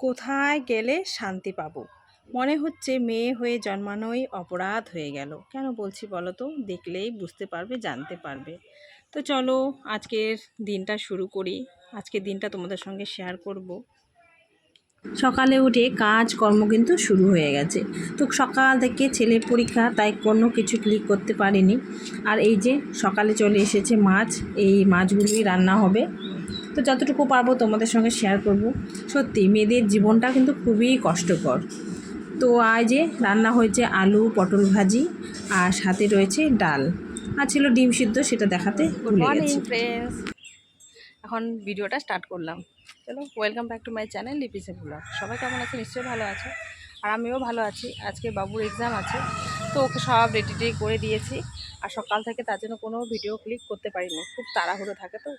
কোথায় গেলে শান্তি পাবো? মনে হচ্ছে মেয়ে হয়ে জন্মানোই অপরাধ হয়ে গেল। কেন বলছি বলো তো? দেখলেই বুঝতে পারবে, জানতে পারবে। তো চলো আজকের দিনটা শুরু করি। আজকের দিনটা তোমাদের সঙ্গে শেয়ার করব। সকালে উঠে কাজকর্ম কিন্তু শুরু হয়ে গেছে। তো সকাল থেকে ছেলের পরীক্ষা, তাই কোনো কিছু ক্লিক করতে পারিনি। আর এই যে সকালে চলে এসেছে মাছ, এই মাছগুলোই রান্না হবে। তো যতটুকু পারবো তোমাদের সঙ্গে শেয়ার করব। সত্যি মেয়েদের জীবনটা কিন্তু খুবই কষ্টকর। তো আজ যে রান্না হয়েছে আলু পটল ভাজি, আর সাথে রয়েছে ডাল, আর ছিল ডিম সিদ্ধ, সেটা দেখাতে ভুলে গেছি। ফ্রেন্ডস, এখন ভিডিওটা স্টার্ট করলাম। চলো, welcome back to my channel Lipi's vlog. সবাই কেমন আছে? নিশ্চয়ই ভালো আছে, আর আমিও ভালো আছি। আজকে বাবুর এক্সাম আছে, তো ওকে সব রেডি করে দিয়েছি। আর সকাল থেকে তার জন্য কোনো ভিডিও ক্লিক করতে পারিনি, খুব তাড়াহুড়ো থাকে। তো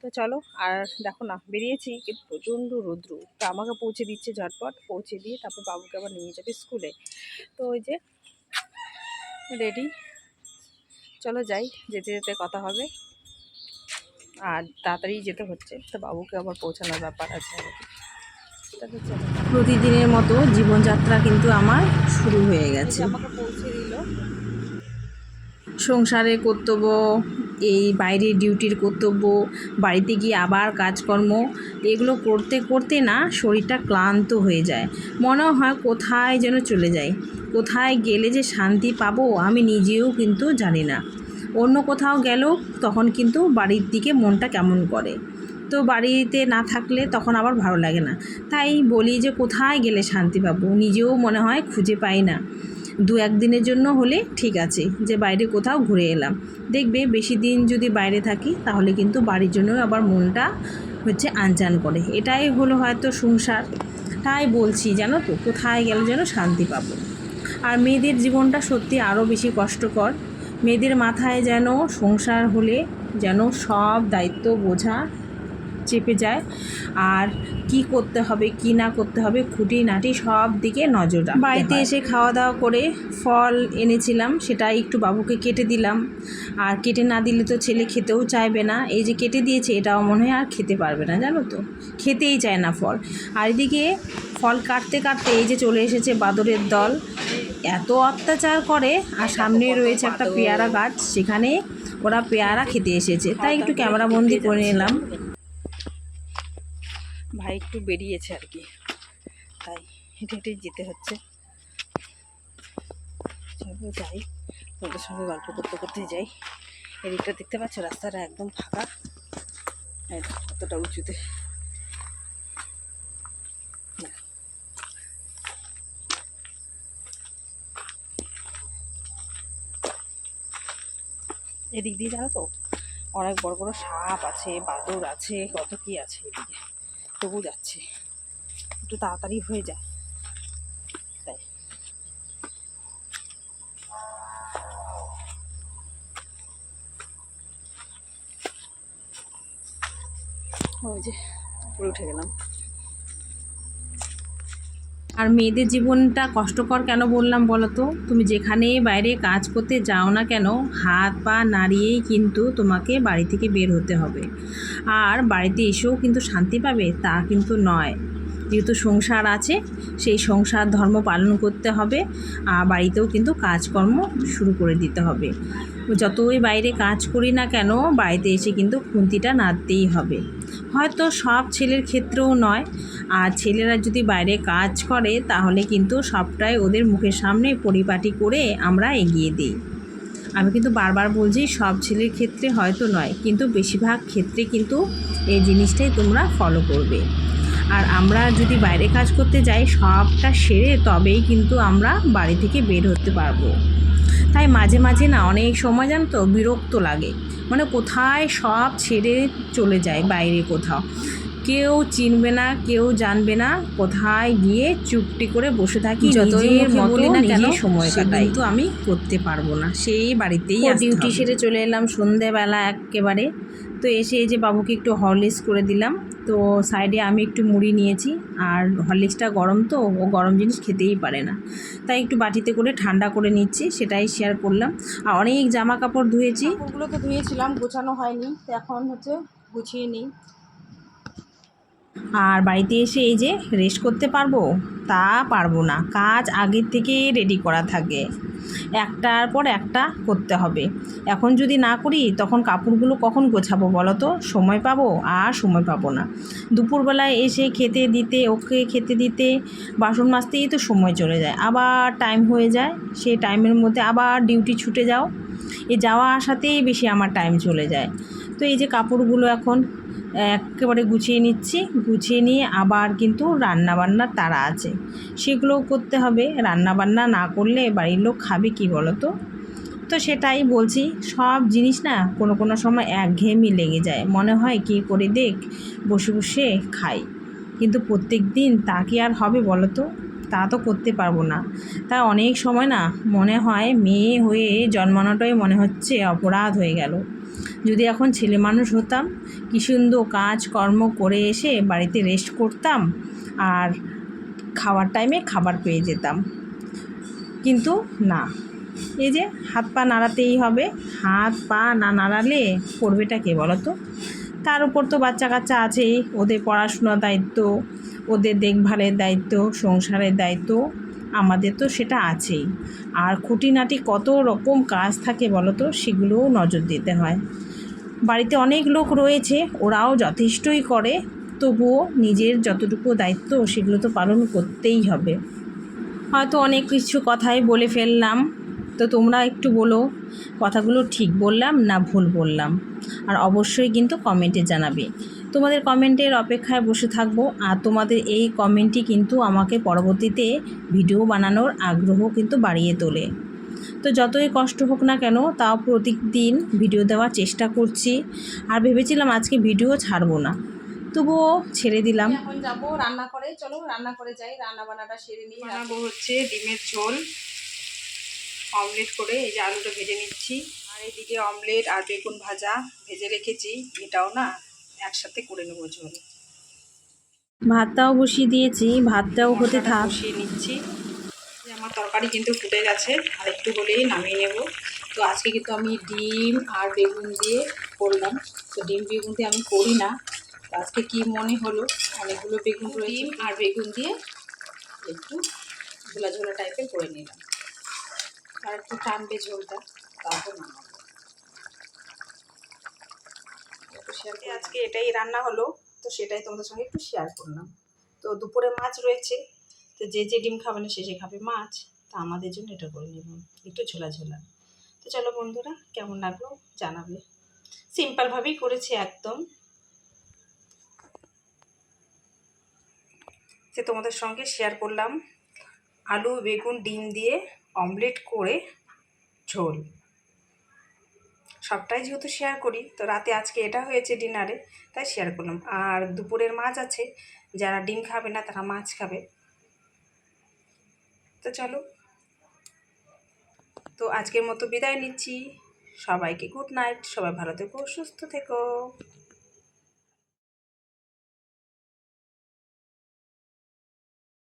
তো চলো, আর দেখো না, বেরিয়েছি কিন্তু প্রচণ্ড রৌদ্র। তো আমাকে পৌঁছে দিচ্ছে, ঝটপট পৌঁছে দিয়ে তারপর বাবুকে আবার নিয়ে যাবে স্কুলে। তো ওই যে রেডি, চলো যাই, যেতে যেতে কথা হবে। আর তাড়াতাড়ি যেতে হচ্ছে, তো বাবুকে আবার পৌঁছানোর ব্যাপার আছে আর কি। প্রতিদিনের মতো জীবনযাত্রা কিন্তু আমার শুরু হয়ে গেছে। আমাকে পৌঁছে দিল। সংসারের কর্তব্য, এই বাইরের ডিউটির কর্তব্য, বাড়িতে গিয়ে আবার কাজকর্ম, এগুলো করতে করতে না শরীরটা ক্লান্ত হয়ে যায়। মনে হয় কোথায় যেন চলে যায়। কোথায় গেলে যে শান্তি পাবো আমি নিজেও কিন্তু জানি না। অন্য কোথাও গেলেও তখন কিন্তু বাড়ির দিকে মনটা কেমন করে। তো বাড়িতে না থাকলে তখন আবার ভালো লাগে না। তাই বলি যে কোথায় গেলে শান্তি পাবো, নিজেও মনে হয় খুঁজে পাই না। দু একদিনের জন্য হলে ঠিক আছে, যে বাইরে কোথাও ঘুরে এলাম। দেখবে বেশি দিন যদি বাইরে থাকি তাহলে কিন্তু বাড়ির জন্য আবার মনটা আনচান করে। এটাই হলো হয়তো সংসার। তাই বলছি, জানো তো, কোথায় গেলে যেন শান্তি পাবো। আর মেয়েদের জীবনটা সত্যি আরও বেশি কষ্টকর। মেয়েদের মাথায় যেন সংসার হলে যেন সব দায়িত্ব বোঝা চেপে যায়, আর কি করতে হবে কি না করতে হবে খুঁটিনাটি সব দিকে নজর রাখতে হয়। বাড়িতে এসে খাওয়া দাওয়া করে ফল এনেছিলাম, সেটা একটু বাবুকে কেটে দিলাম। আর কেটে না দিলে তো ছেলে খেতেও চাইবে না। এই যে কেটে দিয়েছে, এটাও মনে হয় আর খেতে পারবে না, জানো তো, খেতেই চায় না ফল। আর এদিকে ফল কাটতে কাটতে এই যে চলে এসেছে বাদরের দল, এত অত্যাচার করে। আর সামনে রয়েছে একটা পেয়ারা গাছ, সেখানে ওরা পেয়ারা খেতে এসেছে, তাই একটু ক্যামেরাবন্দি করে নিলাম। ভাই একটু বেরিয়েছে আর কি, তাই হেঁটে হেঁটেই যেতে হচ্ছে। চলো যাই, ওদের সঙ্গে গল্প করতে করতে যাই। এদিকটা দেখতে পাচ্ছ, রাস্তাটা একদম ফাঁকা, কতটা উঁচুতে। এদিক দিয়ে জানো তো অনেক বড় বড় সাপ আছে, বাদর আছে, কত কি আছে এদিকে। তবু যাচ্ছে, একটু তাড়াতাড়ি হয়ে যায় তাই। ওই যে উপরে উঠে গেলাম। আর মেয়েদের জীবনটা কষ্টকর কেন বললাম বলো তো? তুমি যেখানে বাইরে কাজ করতে যাও না কেন, হাত পা নাড়িয়েই কিন্তু তোমাকে বাড়ি থেকে বের হতে হবে। আর বাড়িতে এসেও কিন্তু শান্তি পাবে তা কিন্তু নয়। যেহেতু সংসার আছে, সেই সংসার ধর্ম পালন করতে হবে। আর বাড়িতেও কিন্তু কাজকর্ম শুরু করে দিতে হবে। যতই বাইরে কাজ করি না কেন, বাড়িতে এসে কিন্তু খুন্তিটা নাড়তেই হবে। হয়তো সব ছেলের ক্ষেত্রেও নয়। আর ছেলেরা যদি বাইরে কাজ করে তাহলে কিন্তু সবটাই ওদের মুখের সামনে পরিপাটি করে আমরা এগিয়ে দিই। আমি কিন্তু বারবার বলছি, সব ছেলের ক্ষেত্রে হয়তো নয়, কিন্তু বেশিরভাগ ক্ষেত্রে কিন্তু এই জিনিসটাই তোমরা ফলো করবে। আর আমরা যদি বাইরে কাজ করতে যাই, সবটা সেরে তবেই কিন্তু আমরা বাড়ি থেকে বের হতে পারবো। তাই মাঝে মাঝে না অনেক সময় জানো তো বিরক্ত লাগে, মানে কোথায় সব ছেড়ে চলে যায় বাইরে কোথাও, কেউ চিনবে না, কেউ জানবে না, কোথায় গিয়ে চুপটি করে বসে থাকি, যতই বলি না কেন সময় কাটাই, কিন্তু আমি করতে পারবো না, সেই বাড়িতেই ডিউটি সেরে চলে এলাম সন্ধেবেলা একেবারে। তো এসে এই যে বাবুকে একটু হরলিক্স করে দিলাম। তো সাইডে আমি একটু মুড়ি নিয়েছি, আর হরলিক্সটা গরম, তো ও গরম জিনিস খেতেই পারে না, তাই একটু বাটিতে করে ঠান্ডা করে নিচ্ছি, সেটাই শেয়ার করলাম। আর অনেক জামা কাপড় ধুয়েছি, ওগুলো তো ধুয়েছিলাম, গোছানো হয়নি, তো এখন গুছিয়ে নিই। আর বাড়িতে এসে এই যে রেস্ট করতে পারবো তা পারবো না, কাজ আগের থেকেই রেডি করা থাকে, একটার পর একটা করতে হবে। এখন যদি না করি তখন কাপড়গুলো কখন গোছাবো বলো তো? সময় পাবো? আর সময় পাবো না। দুপুরবেলায় এসে খেতে দিতে, ওকে খেতে দিতে, বাসন মাজতেই তো সময় চলে যায়, আবার টাইম হয়ে যায়, সেই টাইমের মধ্যে আবার ডিউটি ছুটে যাও, এই যাওয়া আসাতেই বেশি আমার টাইম চলে যায়। তো এই যে কাপড়গুলো এখন একেবারে গুছিয়ে নিচ্ছি, গুছিয়ে নিয়ে আবার কিন্তু রান্নাবান্নার তাড়া আছে, সেগুলোও করতে হবে। রান্নাবান্না না করলে বাড়ির লোক খাবে কি বলো তো? তো সেটাই বলছি, সব জিনিস না কোনো কোনো সময় একঘেয়েমি লেগে যায়, মনে হয় কী করে দেখ বসে বসে খাই, কিন্তু প্রত্যেক দিন তা কি আর হবে বলো তো? তা তো করতে পারবো না। তা অনেক সময় না মনে হয় মেয়ে হয়ে জন্মানোটাই মনে হচ্ছে অপরাধ হয়ে গেল। যদি এখন ছেলে মানুষ হতাম, কী সুন্দর কাজকর্ম করে এসে বাড়িতে রেস্ট করতাম আর খাওয়ার টাইমে খাবার পেয়ে যেতাম, কিন্তু না, এই যে হাত পা নাড়াতেই হবে, হাত পা না নাড়ালে করবেটা কে বলো তো? তার উপর তো বাচ্চা কাচ্চা আছেই, ওদের পড়াশোনার দায়িত্ব, ওদের দেখভালের দায়িত্ব, সংসারের দায়িত্ব, আমাদের তো সেটা আছেই। আর খুঁটিনাটি কত রকম কাজ থাকে বলো তো, সেগুলোও নজর দিতে হয়। বাড়িতে অনেক লোক রয়েছে, ওরাও যথেষ্টই করে, তবুও নিজের যতটুকু দায়িত্ব সেগুলো তো পালন করতেই হবে। হয়তো অনেক কিছু কথাই বলে ফেললাম, তো তোমরা একটু বলো কথাগুলো ঠিক বললাম না ভুল বললাম, আর অবশ্যই কিন্তু কমেন্টে জানাবে। তোমাদের কমেন্টের অপেক্ষায় বসে থাকবো, আর তোমাদের এই কমেন্টই কিন্তু আমাকে পরবর্তীতে ভিডিও বানানোর আগ্রহ কিন্তু বাড়িয়ে তোলে। তো যতই কষ্ট হোক না কেন, তাও প্রতিদিন ভিডিও দেওয়ার চেষ্টা করছি, আর ভেবেছিলাম আজকে ভিডিও ছাড়বো না, তবুও ছেড়ে দিলাম। এখন যাবো রান্না করে, চলো রান্না করে যাই, রান্না বান্নাটা সেরে নিই। বানাবো হচ্ছে ডিমের ঝোল, অমলেট করে এই যে আলুটা ভেজে নিচ্ছি, আর এদিকে অমলেট আর বেগুন ভাজা ভেজে রেখেছি, এটাও না একসাথে করে নেবো ঝোল। ভাতটাও বসিয়ে দিয়েছি, ভাতটাও হতে থাক, বসিয়ে নিচ্ছি। আমার তরকারি কিন্তু ফুটে গেছে, আর একটু হলেই নামিয়ে নেব। তো আজকে কিন্তু আমি ডিম আর বেগুন দিয়ে করলাম, তো ডিম বেগুন দিয়ে আমি করি না, তো আজকে কি মনে হলো, অনেকগুলো বেগুন রয়েছে, ডিম আর বেগুন দিয়ে একটু ঝোলা ঝোলা টাইপের করে নিলাম, আর একটু টানবে ঝোলটা, তারপর নামাবো। আজকে এটাই রান্না হলো, তো সেটাই তোমাদের সঙ্গে একটু শেয়ার করলাম। তো দুপুরে মাছ রয়েছে, তো যে যে ডিম খাবে না সে যে খাবে মাছ, তা আমাদের জন্য এটা করে নেব একটু ঝোলা ঝোলা। তো চলো বন্ধুরা, কেমন লাগলো জানাবে। সিম্পলভাবেই করেছি একদম, যে তোমাদের সঙ্গে শেয়ার করলাম আলু বেগুন ডিম দিয়ে অমলেট করে ঝোল। সবটাই যেহেতু শেয়ার করি, তো রাতে আজকে এটা হয়েছে ডিনারে, তাই শেয়ার করলাম। আর দুপুরের মাছ আছে, যারা ডিম খাবে না তারা মাছ খাবে। তো চলো, তো আজকের মতো বিদায় নিচ্ছি, সবাইকে গুড নাইট, সবাই ভালো থেকো সুস্থ থেকো।